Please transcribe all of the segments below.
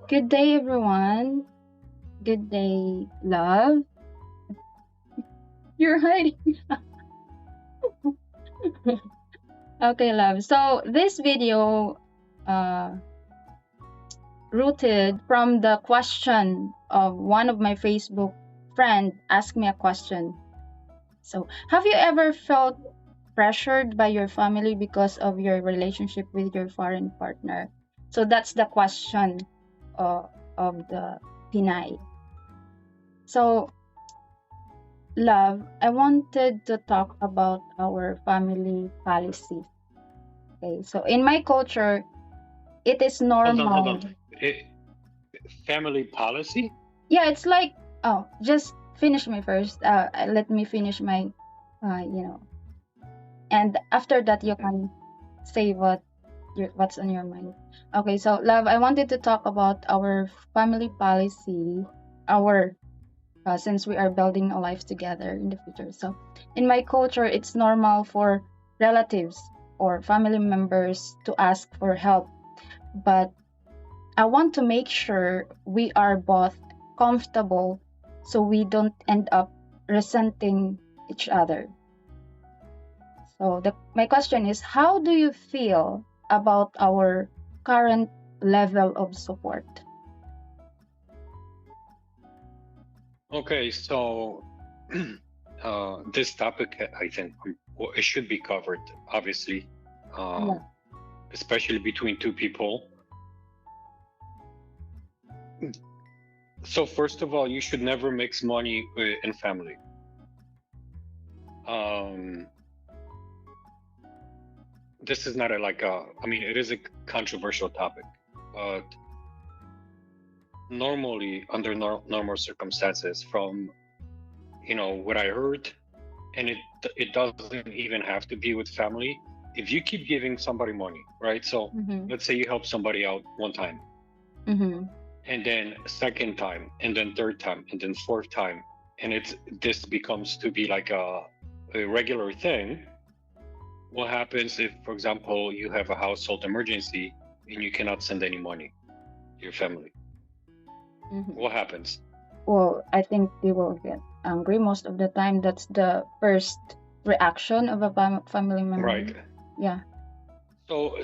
Good day, everyone. Good day, love. You're hiding. Okay, love. So this video, uh, rooted from the question of one of my Facebook friend asked me a question. So, have you ever felt pressured by your family because of your relationship with your foreign partner? So that's the question uh, of the Pinay. So love, I wanted to talk about our family policy. Okay, so in my culture, it is Hold normal. on. Eh, Family policy? Yeah, it's like, oh, just finish me first. Let me finish my, you know, and after that you can say what's on your mind. Okay, so love, I wanted to talk about our family policy, our since we are building a life together in the future. So, in my culture, it's normal for relatives or family members to ask for help, but I want to make sure we are both comfortable so we don't end up resenting each other. So, my question is, how do you feel about our current level of support? Okay, so this topic, I think, it should be covered, obviously, Yeah. um, especially between two people. So, first of all, you should never mix money in family. Um, this is not I mean, it is a controversial topic, but normally, under normal circumstances, from what I heard, and it doesn't even have to be with family. If you keep giving somebody money, right? So Mm-hmm. let's say you help somebody out one time, Mm-hmm. and then second time, and then third time, and then fourth time, and this becomes to be like a regular thing. What happens if, for example, you have a household emergency and you cannot send any money to your family? Mm-hmm. What happens? Well, I think they will get angry most of the time. That's the first reaction of a family member. Right. Yeah. So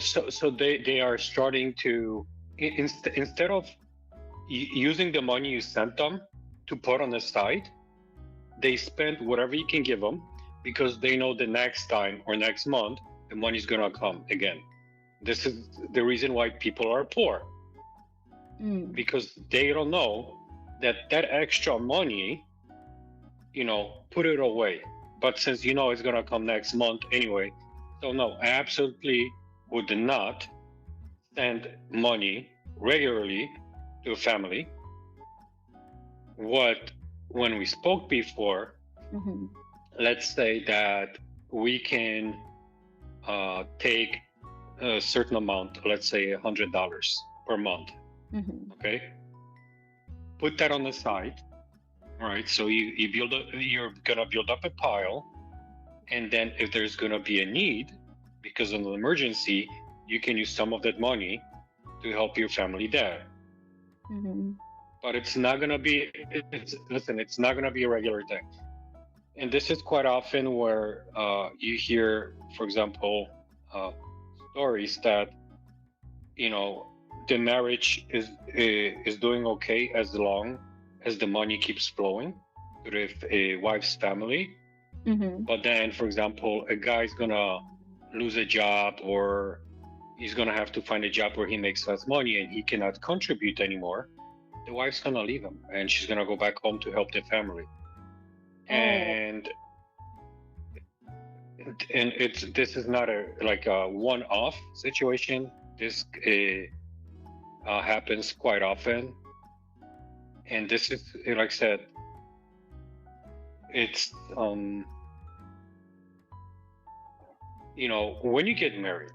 they are starting to instead of using the money you sent them to put on the side, they spend whatever you can give them because they know the next time or next month the money's gonna come again. This is the reason why people are poor, Mm. because they don't know that extra money, put it away. But since you know it's gonna come next month anyway, so no, I absolutely would not send money regularly to a family. What When we spoke before, Mm-hmm. let's say that we can take a certain amount, let's say $100 per month. Mm-hmm. Okay, put that on the side. All right, so you're gonna build up a pile, and then if there's gonna be a need because of an emergency, you can use some of that money to help your family there. Mm-hmm. But it's not gonna be. Listen, it's not gonna be a regular thing. And this is quite often where you hear, for example, uh, stories that you know the marriage is doing okay as long as the money keeps flowing to the wife's family. Mm-hmm. But then, for example, a guy's gonna lose a job, or he's gonna have to find a job where he makes less money and he cannot contribute anymore. The wife's gonna leave him, and she's gonna go back home to help the family. Oh. And it's this is not a one-off situation. This happens quite often, and this is, like I said, it's when you get married,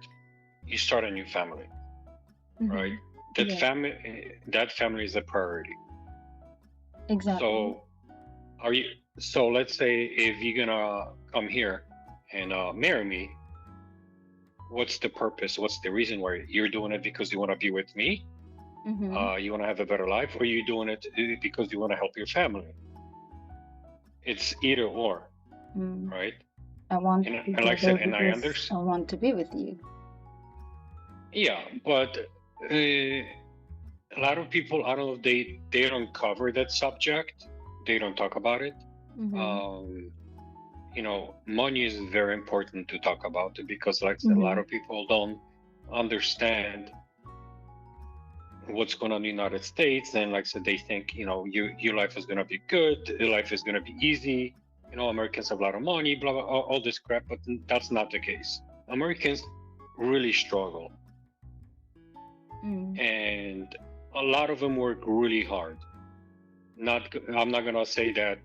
you start a new family, Mm-hmm. right? Yeah. That family is a priority. Exactly. So let's say if you're gonna come here and marry me, what's the purpose? What's the reason why you're doing it? Because you want to be with me, Mm-hmm. You want to have a better life, or you doing it because you want to help your family. It's either or, Mm. right? I want And like I together said, and I because I understand. want to be with you. Yeah, but a lot of people, I don't know if they don't cover that subject. They don't talk about it. Mm-hmm. Um, money is very important to talk about because, like I said, a lot Mm-hmm. of people don't understand what's going on in the United States, and like I said, they think your life is going to be good, your life is going to be easy. Americans have a lot of money, blah blah, all this crap, but that's not the case. Americans really struggle, Mm. and a lot of them work really hard. Not, I'm not gonna say that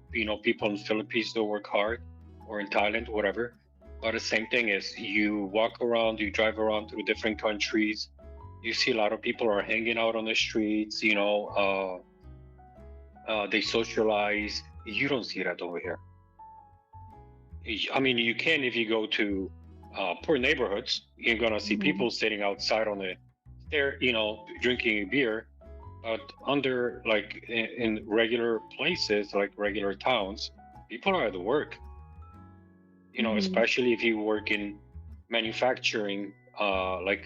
people in the Philippines don't work hard, or in Thailand, whatever. But the same thing is, you walk around, you drive around through different countries, you see a lot of people are hanging out on the streets. They socialize. You don't see that over here. I mean, you can if you go to poor neighborhoods. You're gonna see Mm-hmm. people sitting outside on the stair, drinking a beer. But under, like, in regular places, like regular towns, people are at work. Mm-hmm. Especially if you work in manufacturing, like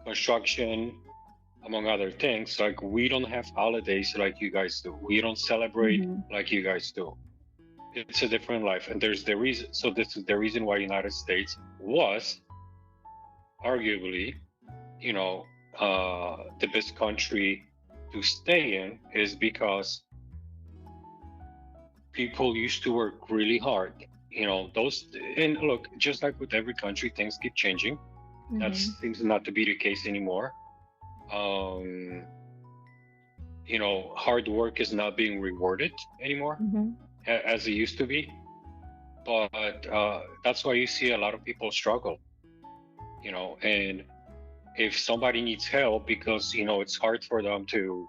construction, among other things. Like, we don't have holidays like you guys do. We don't celebrate Mm-hmm. like you guys do. It's a different life, and there's the reason. So this is the reason why United States was arguably, you know, the best country to stay in, is because people used to work really hard. Those, and look, just like with every country, things keep changing. That Mm-hmm. seems not to be the case anymore. Um, hard work is not being rewarded anymore Mm-hmm. as it used to be. But that's why you see a lot of people struggle. And if somebody needs help because it's hard for them to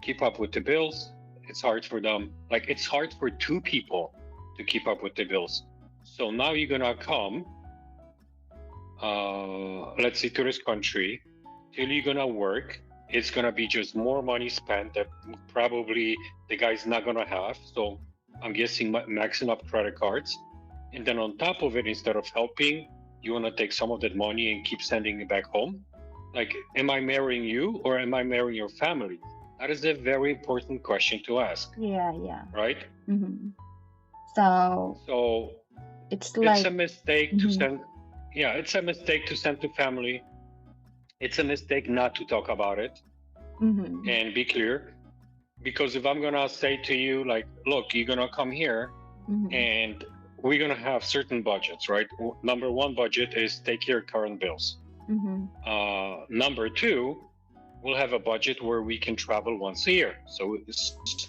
keep up with the bills, it's hard for them. Like, it's hard for two people to keep up with the bills. So now you're gonna come, let's say, to this country, till you're gonna work. It's gonna be just more money spent that probably the guy's not gonna have. So I'm guessing maxing up credit cards, and then on top of it, instead of helping, you wanna take some of that money and keep sending it back home. Like, am I marrying you or am I marrying your family? That is a very important question to ask, Yeah, yeah. right? Mm-hmm. So So it's it's like, a mistake to mm-hmm. send. Yeah, it's a mistake to send to family. It's a mistake not to talk about it Mm-hmm. and be clear. Because if I'm gonna say to you, like, look, you're gonna come here Mm-hmm. and we're gonna have certain budgets, right? Number one budget is take your current bills. Mm-hmm. Number two, we'll have a budget where we can travel once a year. So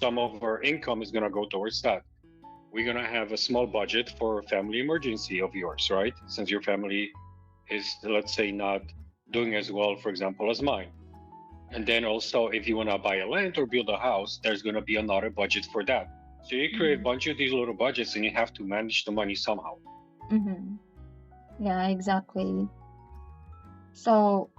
some of our income is gonna go towards that. We're gonna have a small budget for a family emergency of yours, right? Since your family is, let's say, not doing as well, for example, as mine. And then also, if you want to buy a land or build a house, there's going to be another budget for that. So you create a Mm-hmm. bunch of these little budgets, and you have to manage the money somehow. Mm-hmm. Yeah, exactly. So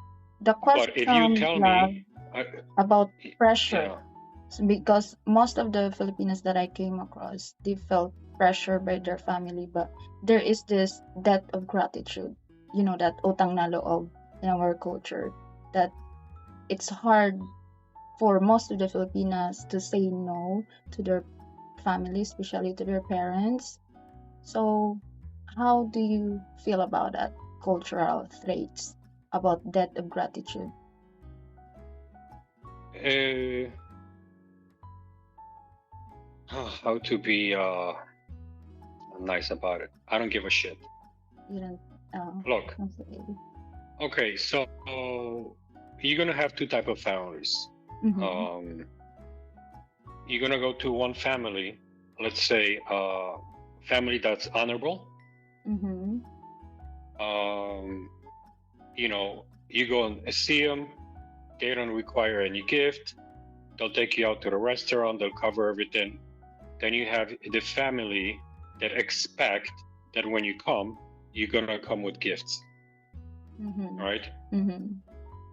the But if you question, tell love, me, I, about pressure, yeah, because most of the Filipinos that I came across, they felt pressure by their family, but there is this debt of gratitude, that utang na loob in our culture, that it's hard for most of the Filipinas to say no to their family, especially to their parents. So how do you feel about that cultural traits about debt of gratitude? uh, how to be nice about it. I don't give a shit. You don't, Look, okay. okay, so you're gonna have two type of families. Mm-hmm. Um, you're gonna go to one family, let's say, family that's honorable. Mm-hmm. Um, you go and see them. They don't require any gift. They'll take you out to the restaurant. They'll cover everything. Then you have the family that expect that when you come, you're gonna come with gifts, Mm-hmm. right? Mm-hmm.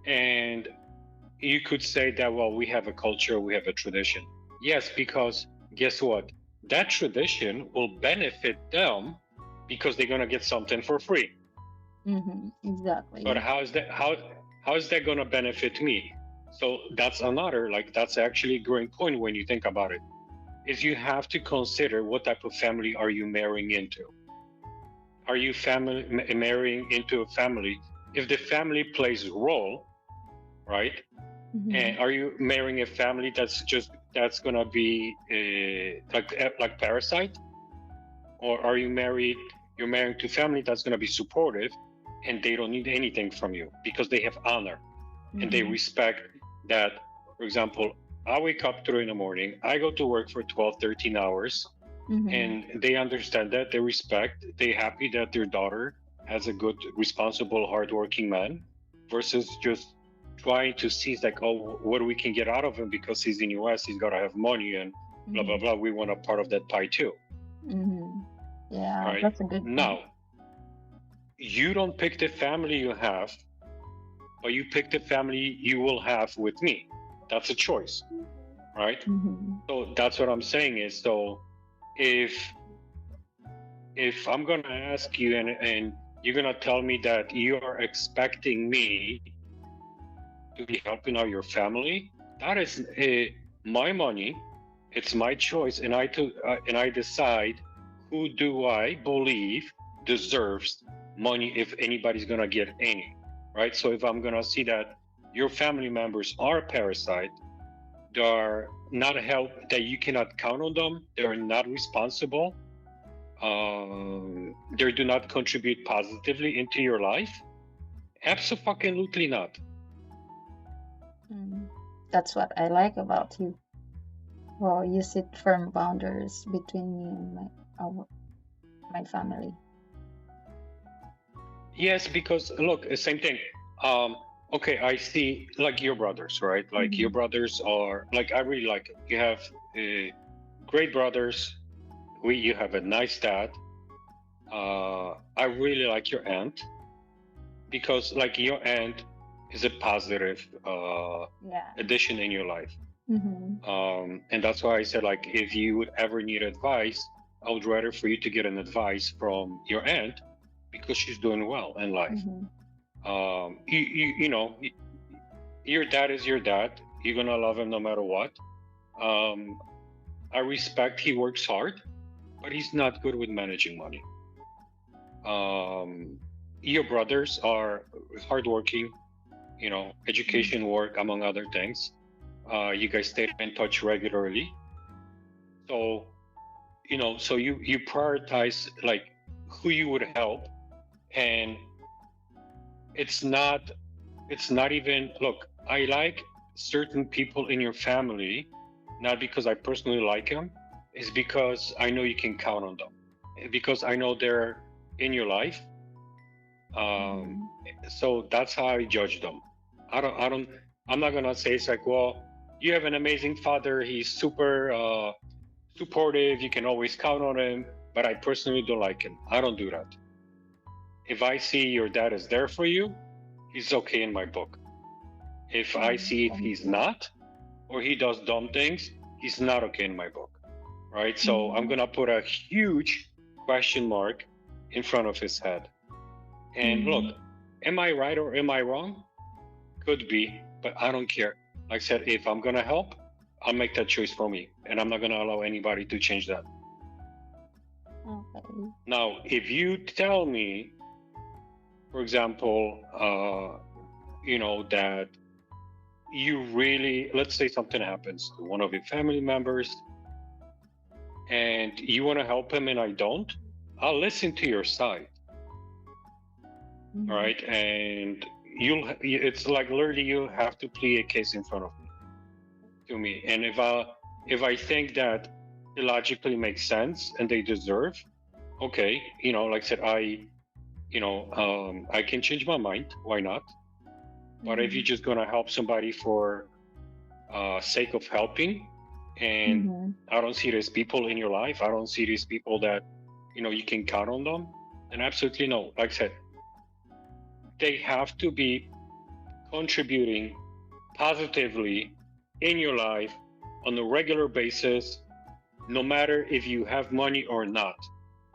And you could say that, well, we have a culture, we have a tradition. Yes, because guess what? That tradition will benefit them because they're gonna get something for free. Exactly. But how is that gonna benefit me? So that's another, like, that's actually a great point when you think about it. Is you have to consider what type of family are you marrying into? Are you marrying into a family? If the family plays a role, right? And are you marrying a family that's gonna be like Parasite, or are you you're marrying to family that's gonna be supportive, and they don't need anything from you because they have honor and they respect that. For example, I wake up 3 in the morning, I go to work for 12, 13 hours, and they understand that, they respect, they happy that their daughter has a good, responsible, hardworking man, versus just trying to see like, oh, what we can get out of him because he's in US, he's got to have money and blah blah blah. We want a part of that pie too. Yeah, right? That's a good point. Now, you don't pick the family you have, but you pick the family you will have with me. That's a choice, right? So that's what I'm saying is, so if I'm gonna ask you and you're gonna tell me that you are expecting me to be helping out your family, that is my money, it's my choice, and I decide who do I believe deserves money, if anybody's gonna get any, right? So if I'm gonna see that your family members are parasite, they are not help, that you cannot count on them, they're not responsible, they do not contribute positively into your life, absolutely not. That's what I like about you. Well, you set firm boundaries between me and my family. Yes, because look, same thing. Okay, I see, like, your brothers, right? Like your brothers are like, I really like it. You have great brothers. You have a nice dad. I really like your aunt, because like your aunt is a positive addition in your life. And that's why I said, like, if you would ever need advice, I would rather for you to get an advice from your aunt, because she's doing well in life. You know, your dad is your dad. You're gonna love him no matter what. I respect he works hard, but he's not good with managing money. Your brothers are hardworking, you know, education, work, among other things. You guys stay in touch regularly. So, you know, so you prioritize like who you would help, and it's not even, look, I like certain people in your family, not because I personally like them, it's because I know you can count on them, because I know they're in your life. So that's how I judge them. I'm not gonna say it's like, well, you have an amazing father, he's super supportive, you can always count on him, but I personally don't like him. I don't do that. If I see your dad is there for you, he's okay in my book. If I see if he's not, or he does dumb things, he's not okay in my book, right? So I'm gonna put a huge question mark in front of his head. And look, am I right or am I wrong? Could be, but I don't care. Like I said, if I'm gonna help, I'll make that choice for me, and I'm not gonna allow anybody to change that. Okay. Now, if you tell me, for example, you know, that you really, let's say something happens to one of your family members, and you want to help him and I don't, I'll listen to your side. Right? And it's like literally you have to plead a case in front of me, to me. And if I think that it logically makes sense and they deserve, okay, you know, like I said, I can change my mind. Why not? But if you're just gonna help somebody for sake of helping, and I don't see these people in your life, I don't see these people that, you know, you can count on them, then absolutely no. Like I said, they have to be contributing positively in your life on a regular basis, no matter if you have money or not.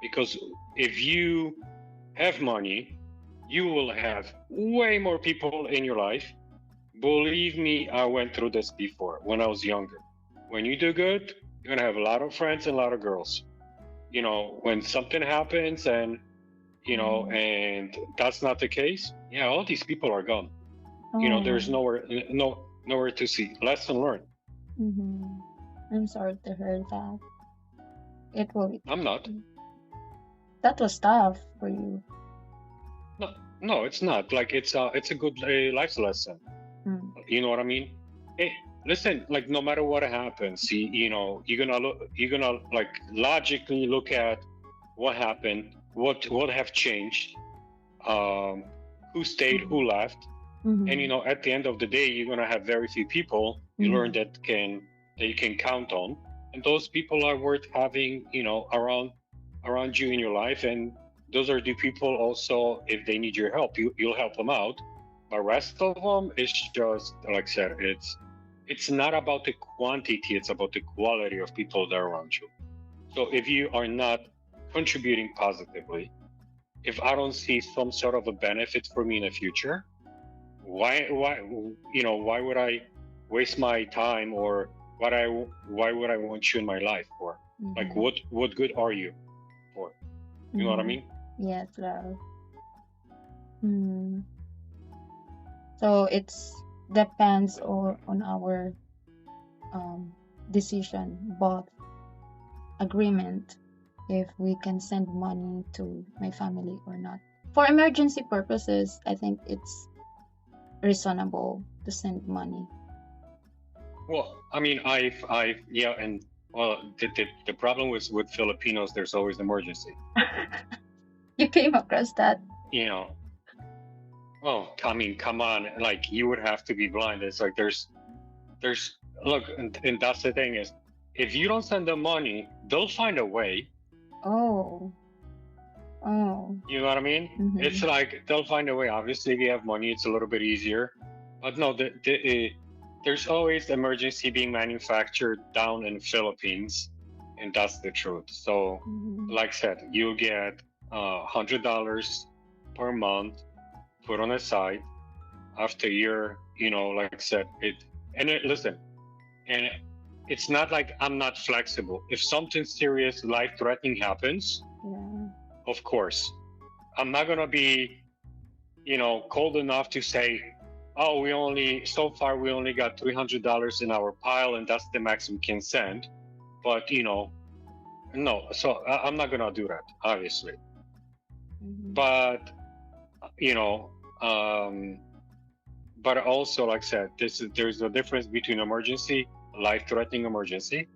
Because if you have money, you will have way more people in your life. Believe me, I went through this before when I was younger. When you do good, you're gonna have a lot of friends and a lot of girls. When something happens and and that's not the case, yeah, all these people are gone. There's nowhere to see. Lesson learned. I'm sorry to hear that. It will. I'm not. That was tough for you. No, it's not. Like it's a good life lesson. You know what I mean? Listen, like no matter what happens, you're gonna like logically look at what happened, what have changed, who stayed, who left, and at the end of the day, you're gonna have very few people you learn that you can count on, and those people are worth having, around you in your life, and those are the people also, if they need your help, you'll help them out. The rest of them is just, like I said, it's not about the quantity, it's about the quality of people that are around you. So if you are not contributing positively, if I don't see some sort of a benefit for me in the future, why would I waste my time, or why would I want you in my life for? Like what good are you for? You know what I mean? Yes, love. So it's depends on our decision, both agreement, if we can send money to my family or not. For emergency purposes, I think it's reasonable to send money. Well, I mean, and well, the problem with Filipinos, there's always emergency. You came across that? Oh, I mean, come on, like you would have to be blind. It's like there's look, and that's the thing is, if you don't send them money, they'll find a way. Oh. You know what I mean? It's like they'll find a way. Obviously, if you have money, it's a little bit easier. But no, there's always emergency being manufactured down in the Philippines, and that's the truth. So, like I said, you get $100 per month put on the side after a year. Like I said, listen, and it's not like I'm not flexible. If something serious, life-threatening happens, of course, I'm not gonna be, cold enough to say, oh, we only got $300 in our pile, and that's the maximum we can send. But no, so I'm not gonna do that, obviously. But but also, like I said, there's a difference between emergency, life-threatening emergency.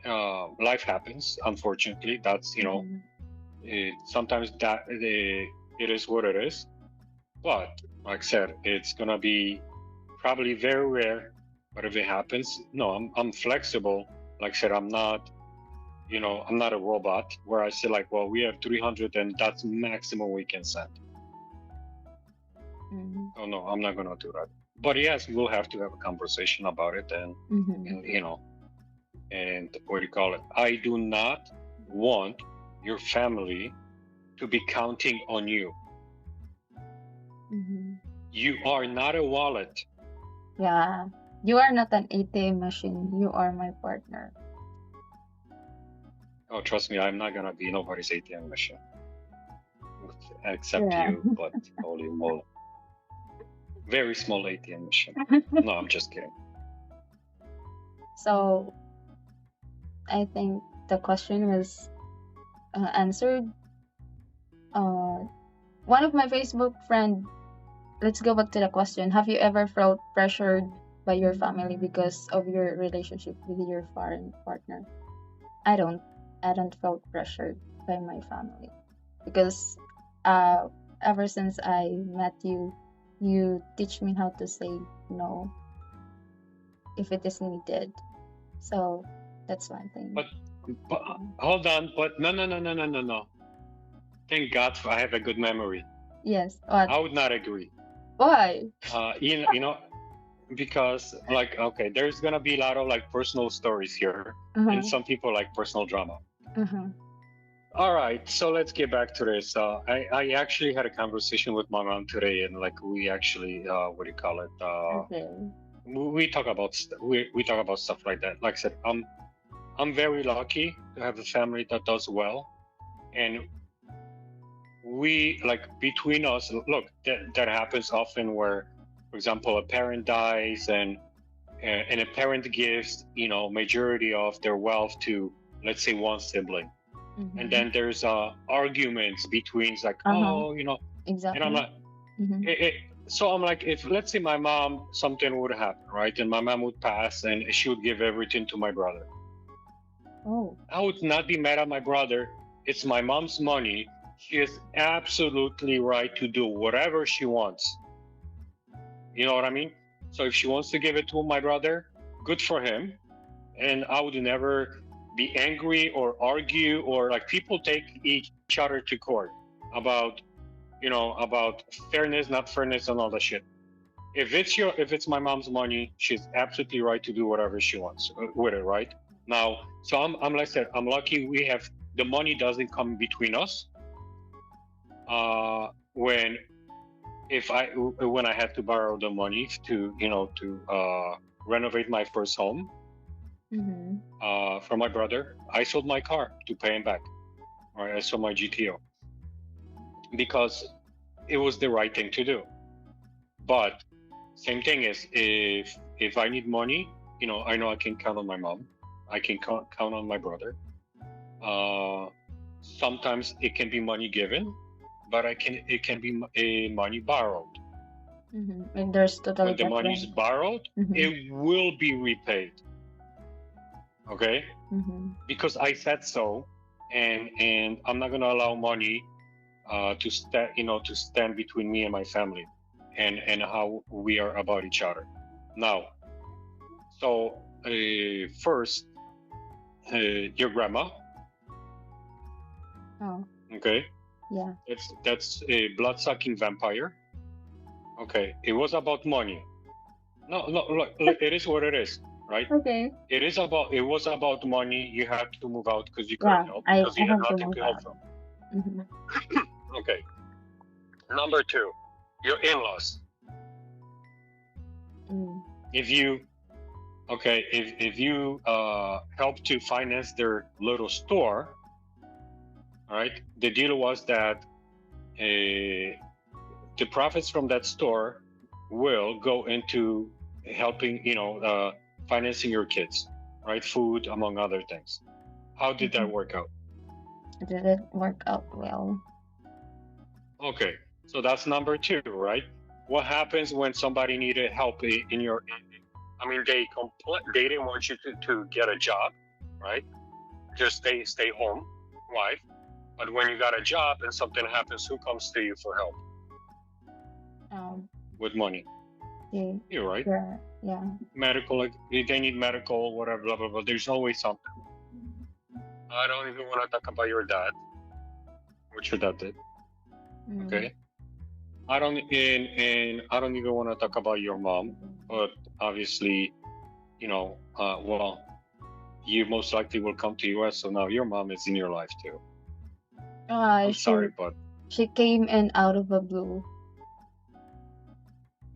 Life happens, unfortunately. That's sometimes that it is what it is. But like I said, it's gonna be probably very rare. But if it happens, no, I'm flexible. Like I said, I'm not a robot where I say like, well, we have 300 and that's maximum we can send. Oh no, I'm not gonna do that. But yes, we'll have to have a conversation about it, and and what do you call it? I do not want your family to be counting on you. You are not a wallet. Yeah, you are not an ATM machine. You are my partner. Oh, trust me, I'm not gonna be nobody's ATM machine, except you. But holy moly, very small ATM machine. No, I'm just kidding. So, I think the question was answered. One of my Facebook friend. Let's go back to the question. Have you ever felt pressured by your family because of your relationship with your foreign partner? I don't felt pressured by my family because ever since I met you, you teach me how to say no if it is needed. So that's one thing. But hold on, but no. Thank God I have a good memory. Yes. What? I would not agree. Why? because like okay, there's gonna be a lot of like personal stories here, and Uh-huh. some people like personal drama. Uh-huh. All right, so let's get back to this. I actually had a conversation with my mom today, and like we actually what do you call it? Okay. We talk about we talk about stuff like that. Like I said, I'm very lucky to have a family that does well, and we like between us. Look, that happens often where, for example, a parent dies and a parent gives majority of their wealth to, let's say, one sibling, and Mm-hmm. then there's arguments between it's like Uh-huh. and I'm Exactly. like Mm-hmm. so I'm like, if let's say my mom something would happen, right, and my mom would pass and she would give everything to my brother, Oh. I would not be mad at my brother. It's my mom's money. She is absolutely right to do whatever she wants. You know what I mean? So if she wants to give it to my brother, good for him. And I would never be angry or argue, or like people take each other to court about about fairness, not fairness, and all that shit. If it's my mom's money, she's absolutely right to do whatever she wants with it, right? Now, so I'm like I said, I'm lucky we have the money doesn't come between us. When if I when I had to borrow the money to renovate my first home Mm-hmm. from my brother, I sold my car to pay him back. Right, I sold my GTO because it was the right thing to do. But same thing is if I need money, I know I can count on my mom. I can count on my brother. Uh, Sometimes it can be money given, but it can be a money borrowed. Mm-hmm. And there's totally When the money is different. borrowed, Mm-hmm. it will be repaid. Okay, Mm-hmm. because I said so, and I'm not gonna allow money to stand between me and my family, and how we are about each other. Now, so first, your grandma, Oh. okay, Yeah. that's a blood-sucking vampire. Okay, it was about money. No, no, look, it is what it is, right? Okay. It was about money. You had to move out because you couldn't Yeah. help I because I you had have to nothing move to help out. from. Mm-hmm. Okay, number two, your in-laws. Mm. If you if you help to finance their little store, all right, the deal was that the profits from that store will go into helping financing your kids, right, food among other things. How did Mm-hmm. that work out? It didn't work out well. Okay, so that's number two, right? What happens when somebody needed help in your I mean, they didn't want you to get a job, right? Just stay home, wife. But when you got a job and something happens, who comes to you for help Um. with money? Yeah. You're right. Yeah. Yeah. Medical, like, if they need medical, whatever, blah blah blah. There's always something. I don't even want to talk about your dad, what your dad did. Mm. Okay. I don't even want to talk about your mom, but obviously, well, you most likely will come to US, so now your mom is in your life too. I'm She sorry, but she came in out of the blue.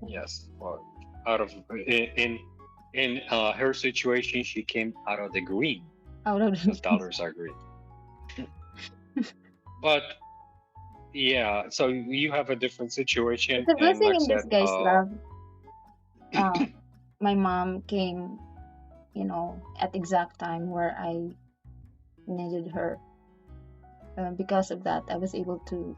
yes, but out of in her situation, she came out of the green Out of because the dollars are green. But yeah, so you have a different situation, It's a and blessing like I in said, disguise, love. My mom came, at exact time where I needed her. Because of that, I was able to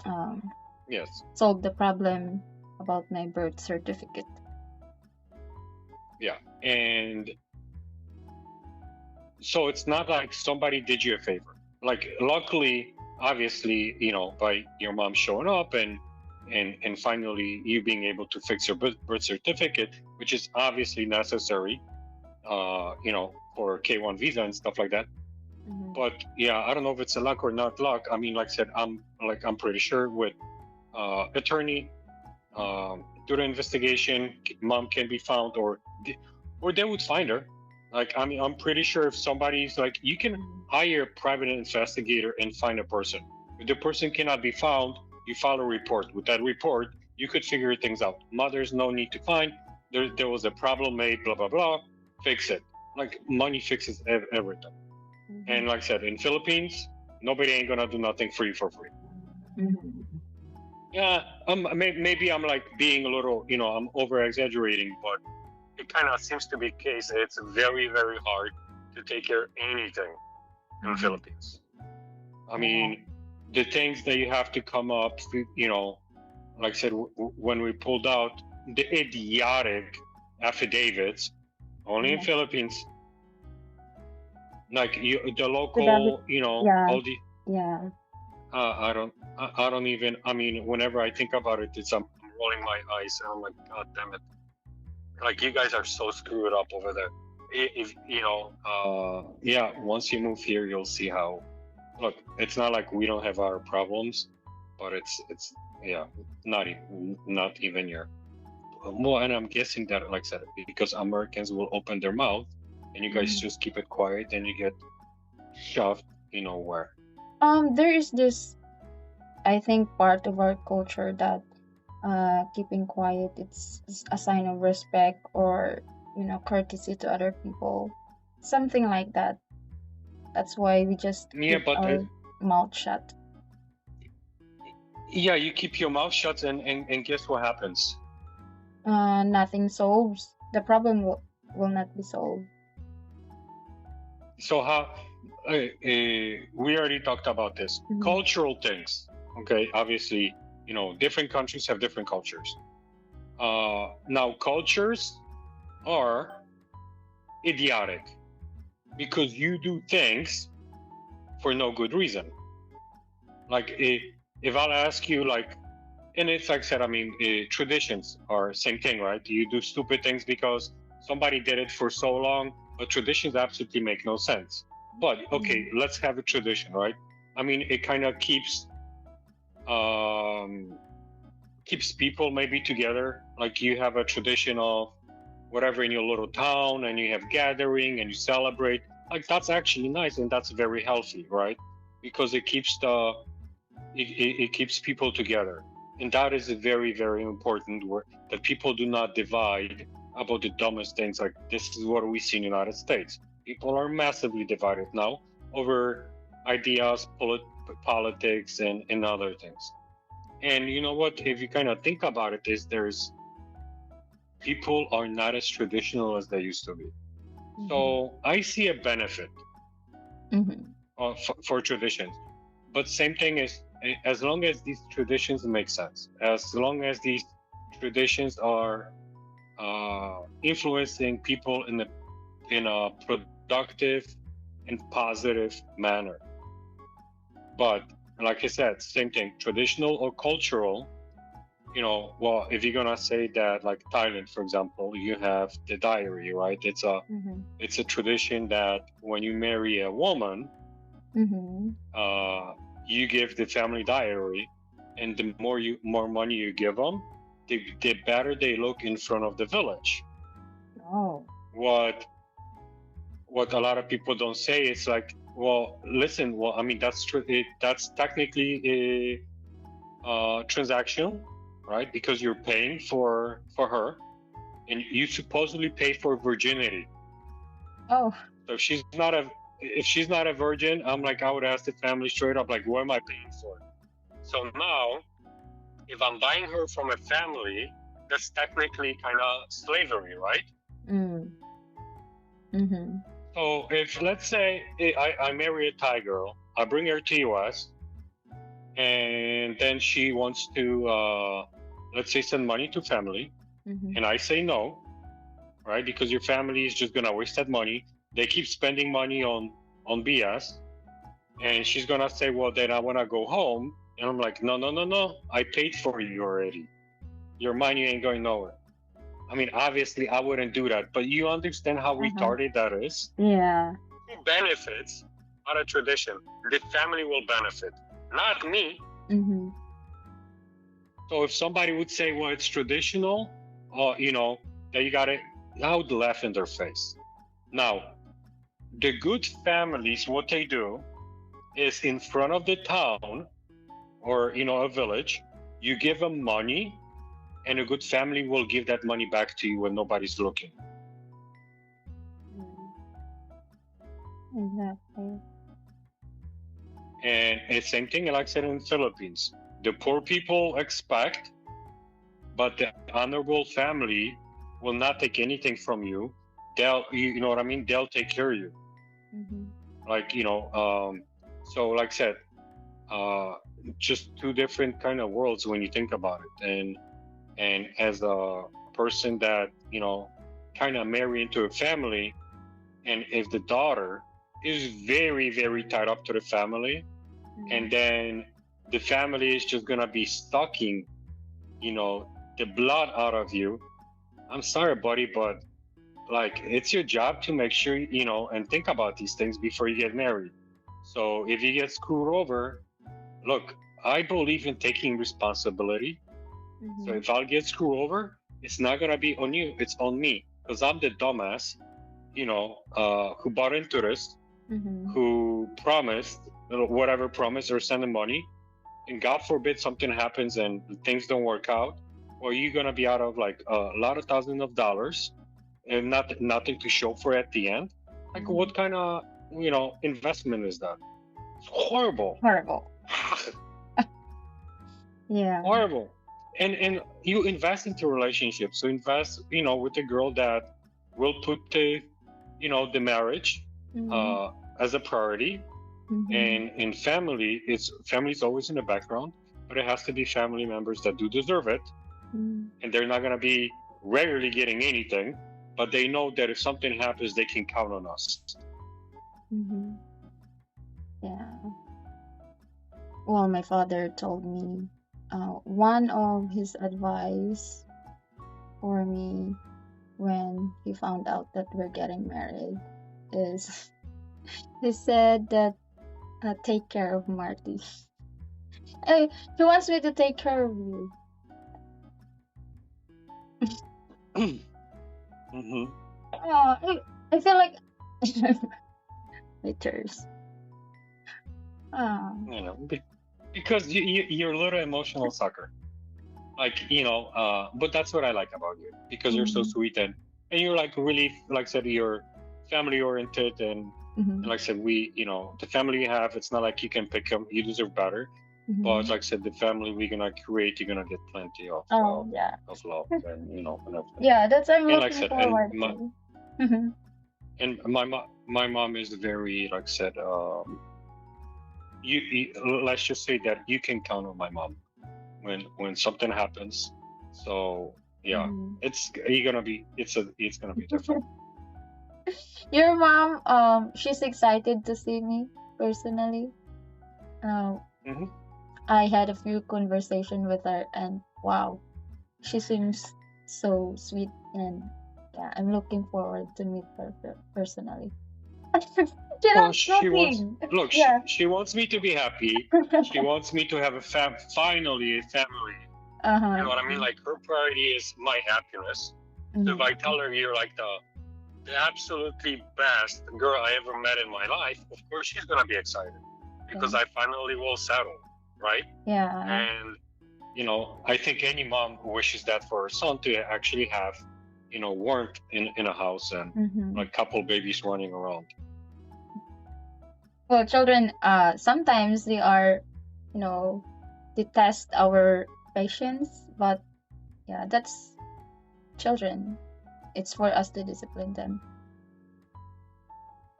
um, yes, solve the problem about my birth certificate. yeah, and so it's not like somebody did you a favor. Like, luckily, obviously, by your mom showing up and finally you being able to fix your birth certificate, which is obviously necessary, for K1 visa and stuff like that. Mm-hmm. But yeah, I don't know if it's a luck or not luck. I mean, like I said, I'm pretty sure with attorney, do the investigation. Mom can be found, or they would find her. Like, I mean, I'm pretty sure if somebody's like, you can hire a private investigator and find a person. If the person cannot be found, you file a report. With that report, you could figure things out. Mother's no need to find. There was a problem made, blah, blah, blah. Fix it. Like, money fixes everything. And like I said, in Philippines, nobody ain't gonna do nothing for you for free. Yeah, maybe I'm like being a little, I'm over exaggerating, but it kind of seems to be the case. It's very, very hard to take care of anything in the Philippines. I mean, the things that you have to come up, like I said, when we pulled out the idiotic affidavits, only in Philippines, like the local, all the. Yeah. I don't even. I mean, whenever I think about it, I'm rolling my eyes, and I'm like, God damn it! Like, you guys are so screwed up over there. If once you move here, you'll see how. Look, it's not like we don't have our problems, but it's not even here. Well, and I'm guessing that, like I said, because Americans will open their mouth, and you guys just keep it quiet, and you get shoved, where. There is this, I think, part of our culture that keeping quiet, it's a sign of respect or courtesy to other people, something like that. That's why we just keep our mouth shut. Yeah, you keep your mouth shut, and guess what happens? Nothing solves. The problem will not be solved. So how? We already talked about this. Cultural things. Okay, obviously, different countries have different cultures. Now, cultures are idiotic because you do things for no good reason. Like, if I'll ask you, like, and it's like I said, I mean, traditions are same thing, right? You do stupid things because somebody did it for so long, but traditions absolutely make no sense. But okay, let's have a tradition, right? I mean, it kind of keeps people maybe together. Like, you have a tradition of whatever in your little town, and you have gathering and you celebrate. Like, that's actually nice, and that's very healthy, right? Because it keeps it keeps people together, and that is very, very important. That people do not divide about the dumbest things. Like, this is what we see in the United States. People are massively divided now over ideas, politics, and other things. And you know what? If you kind of think about it, people are not as traditional as they used to be. So I see a benefit for traditions. But same thing is, as long as these traditions make sense, as long as these traditions are influencing people in a productive and positive manner. But like I said, same thing, traditional or cultural, well, if you're gonna say that, like Thailand, for example, you have the diary, right? It's a tradition that when you marry a woman, you give the family diary, and the more money you give them, the better they look in front of the village. Oh. What a lot of people don't say is like, well, listen, well, I mean, that's true. That's technically a transaction, right? Because you're paying for her, and you supposedly pay for virginity. Oh. So if she's not a virgin, I would ask the family straight up, like, what am I paying for? So now, if I'm buying her from a family, that's technically kind of slavery, right? So if, let's say, I marry a Thai girl, I bring her to US, and then she wants to, let's say, send money to family, and I say no, right? Because your family is just gonna waste that money. They keep spending money on BS, and she's gonna say, well, then I wanna go home, and I'm like, no, I paid for you already. Your money ain't going nowhere. I mean, obviously, I wouldn't do that, but you understand how retarded that is? Yeah. Who benefits out of tradition? The family will benefit, not me. So if somebody would say, well, it's traditional, or that you got it, I would laugh in their face. Now, the good families, what they do is in front of the town or a village, you give them money, and a good family will give that money back to you when nobody's looking. Exactly. And it's same thing, like I said, in the Philippines. The poor people expect, but the honorable family will not take anything from you. They'll, you know what I mean? They'll take care of you. Like, so like I said, just two different kind of worlds when you think about it. And as a person that, kind of marry into a family, and if the daughter is very, very tied up to the family, and then the family is just gonna be sucking, the blood out of you. I'm sorry, buddy, but like it's your job to make sure and think about these things before you get married. So if you get screwed over, look, I believe in taking responsibility. So if I get screwed over, it's not gonna be on you, it's on me, because I'm the dumbass, who bought into this, who promised whatever promise or send the money, and God forbid something happens and things don't work out, or you're gonna be out of like a lot of thousands of dollars and nothing to show for at the end. Like what kind of investment is that? It's horrible. Yeah. Horrible. And you invest into relationships. So invest, with a girl that will put the marriage as a priority. And in family's always in the background, but it has to be family members that do deserve it. And they're not going to be rarely getting anything, but they know that if something happens, they can count on us. Yeah. Well, my father told me one of his advice for me when he found out that we're getting married is he said that take care of Marty. He wants me to take care of you. I feel like my tears. Because you're a little emotional sucker, like but that's what I like about you, because you're so sweet and you're like really, like I said, you're family oriented, and like I said, we the family you have, it's not like you can pick them, you deserve better. But like I said, the family we're gonna create, you're gonna get plenty of of love and and everything. Yeah, that's I'm And looking like I said, forward to. and my mom is very, like I said, you let's just say that you can count on my mom when something happens. So yeah, it's gonna be different. Your mom, she's excited to see me personally. I had a few conversations with her, and wow, she seems so sweet, and yeah, I'm looking forward to meet her personally. Well, she wants me to be happy. She wants me to have finally a family. You know what I mean? Like her priority is my happiness. So if I tell her you're like the absolutely best girl I ever met in my life, of course she's gonna be excited because I finally will settle, right? Yeah. And I think any mom wishes that for her son, to actually have warmth in a house and like couple babies running around. Well, children, sometimes they are, they test our patience, but yeah, that's children. It's for us to discipline them.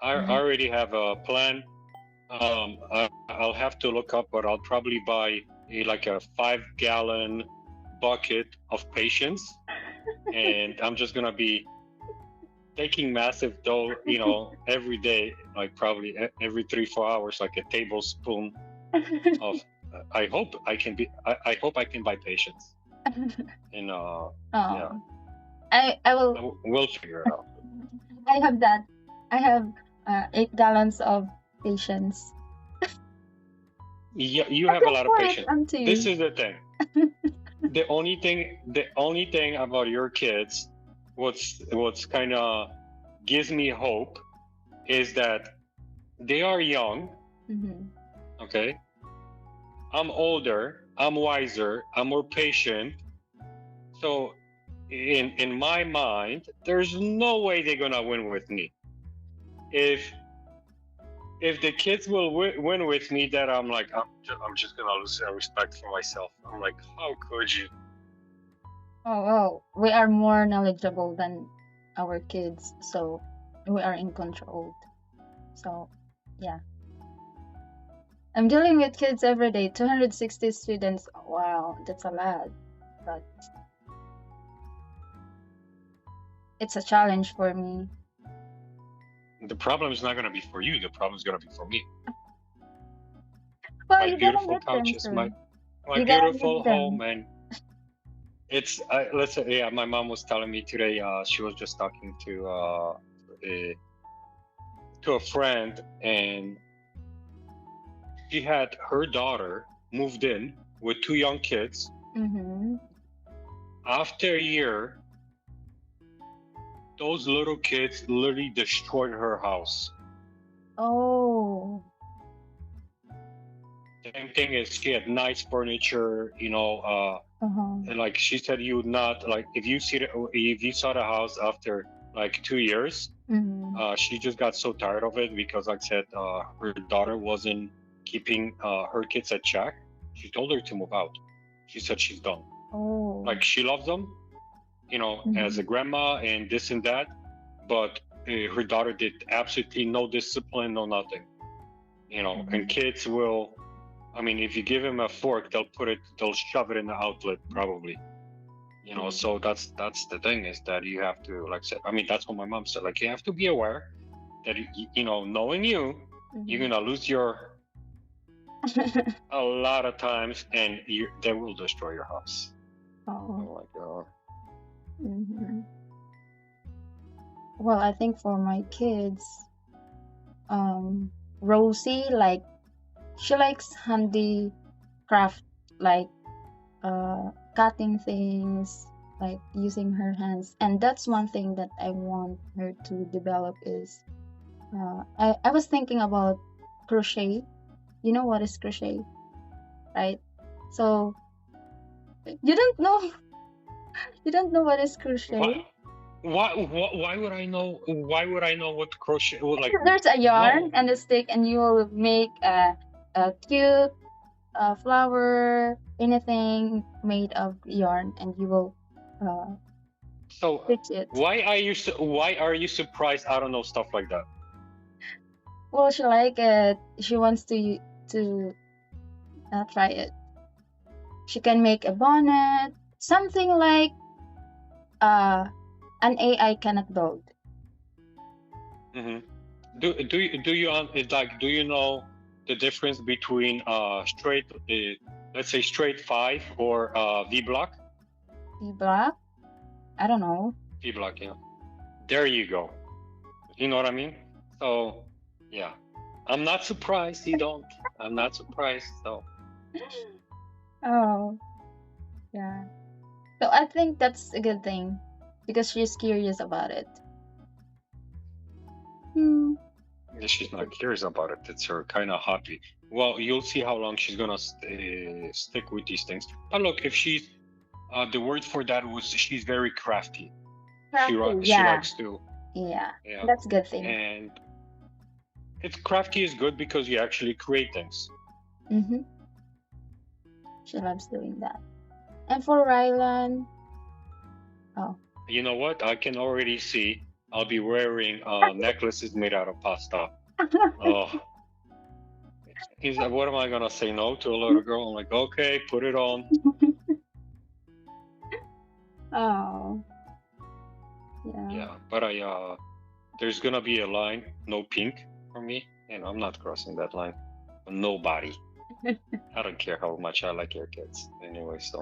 I already have a plan. I'll have to look up, but I'll probably buy like a 5-gallon bucket of patience, and I'm just gonna be taking massive dose, every day, like probably every 3-4 hours, like a tablespoon of. I hope I can buy patience. And yeah. I will. We'll figure it out. I have that. I have 8 gallons of patience. Yeah, you have a lot of patience. This is the thing. the only thing about your kids, what's kind of gives me hope is that they are young. Mm-hmm. Okay, I'm older, I'm wiser, I'm more patient. So in my mind, there's no way they're gonna win with me. If if the kids will win with me, that I'm just gonna lose respect for myself. I'm like, how could you? Oh, well, we are more knowledgeable than our kids, so we are in control. So, yeah. I'm dealing with kids every day, 260 students. Wow, that's a lot. But it's a challenge for me. The problem is not gonna be for you. The problem is gonna be for me. Well, My you gotta beautiful let them couches, my through. my You gotta beautiful lead home, them. and let's say, yeah. My mom was telling me today. She was just talking to a friend, and she had her daughter moved in with two young kids. Mm-hmm. After a year, those little kids literally destroyed her house. Oh. Same thing is she had nice furniture, Uh-huh. and like she said, you would not like if you saw the house after like 2 years. Mm-hmm. She just got so tired of it because, like I said, her daughter wasn't keeping her kids at check. She told her to move out. She said she's done. Oh. Like she loves them, as a grandma and this and that, but her daughter did absolutely no discipline, no nothing. And kids will, I mean, if you give them a fork, they'll shove it in the outlet probably. So that's the thing is that you have to, like I said, I mean, that's what my mom said. Like you have to be aware that knowing you're gonna lose your a lot of times, and they will destroy your house. Oh. Oh my god. Mm-hmm. Well, I think for my kids, Rosie, like she likes handicraft, like cutting things, like using her hands, and that's one thing that I want her to develop is I was thinking about crochet. You know what is crochet, right? So you don't know you don't know what is crochet? Why would I know? Why would I know what crochet? Like, There's a yarn no. and a stick, and you will make a cute flower, anything made of yarn, and you will So stitch it. why are you surprised I don't know stuff like that? Well, she like it. She wants to try it. She can make a bonnet, something like an AI cannot build. Hmm. Do you know the difference between straight, let's say straight 5 or V block? V block? I don't know. V block, yeah. There you go. You know what I mean? So yeah, I'm not surprised you don't. I'm not surprised. So Oh, yeah. So I think that's a good thing because she's curious about it. Hmm. she's not curious about it. It's her kind of hobby. Well, you'll see how long she's gonna stick with these things. But look, if she's the word for that was she's very crafty. She Yeah. likes to. Yeah. Yeah. That's a good thing. And it's crafty is good because you actually create things. Mm-hmm. She loves doing that. And for Rylan, oh. You know what? I can already see. I'll be wearing necklaces made out of pasta. Oh. He's like, what am I gonna say no to a little girl? I'm like, okay, put it on. Oh. Yeah. Yeah, but there's gonna be a line, no pink for me, and I'm not crossing that line. Nobody. I don't care how much I like your kids. Anyway, so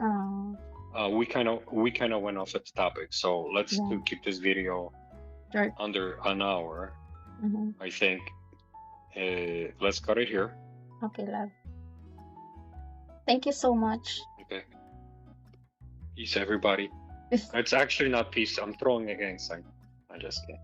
we kind of went off the topic. So let's keep this video under an hour. I think. Let's cut it here. Okay, love. Thank you so much. Okay. Peace, everybody. Peace. It's actually not peace. I'm throwing a gang sign. I just kidding.